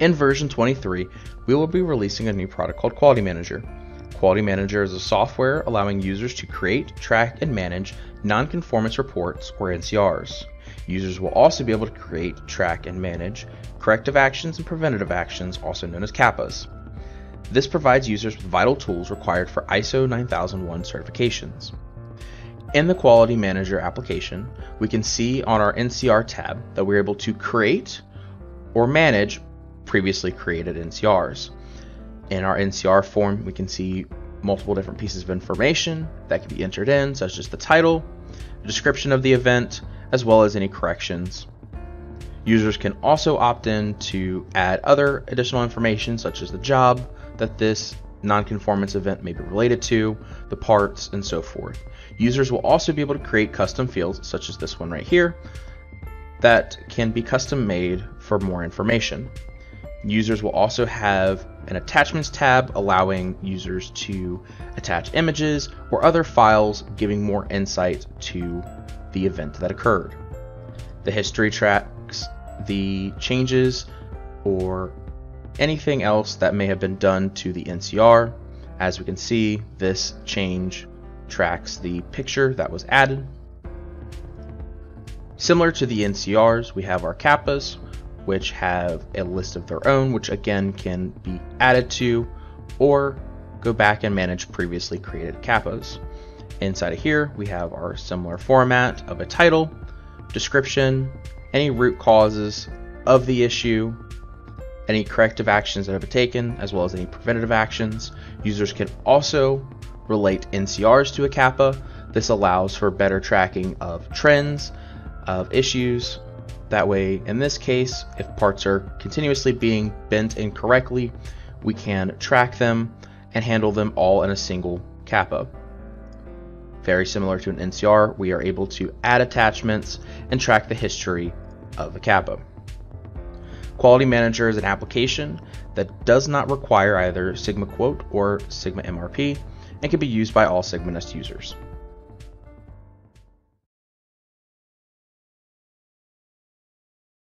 In version 23, we will be releasing a new product called Quality Manager. Quality Manager is a software allowing users to create, track, and manage non-conformance reports, or NCRs. Users will also be able to create, track, and manage corrective actions and preventative actions, also known as CAPAs. This provides users with vital tools required for ISO 9001 certifications. In the Quality Manager application, we can see on our NCR tab that we're able to create or manage previously created NCRs. In our NCR form, we can see multiple different pieces of information that can be entered in, such as the title, the description of the event, as well as any corrections. Users can also opt in to add other additional information, such as the job that this non-conformance event may be related to, the parts, and so forth. Users will also be able to create custom fields, such as this one right here, that can be custom made for more information. Users will also have an attachments tab allowing users to attach images or other files, giving more insight to the event that occurred. The history tracks the changes or anything else that may have been done to the NCR. As we can see, this change tracks the picture that was added. Similar to the NCRs, we have our CAPAs, which have a list of their own, which again can be added to or go back and manage previously created CAPAs. Inside of here, we have our similar format of a title, description, any root causes of the issue, any corrective actions that have been taken, as well as any preventative actions. Users can also relate NCRs to a CAPA. This allows for better tracking of trends, of issues. That way, in this case, if parts are continuously being bent incorrectly, we can track them and handle them all in a single CAPA. Very similar to an NCR, we are able to add attachments and track the history of a CAPA. Quality Manager is an application that does not require either Sigma Quote or Sigma MRP and can be used by all Sigma Nest users.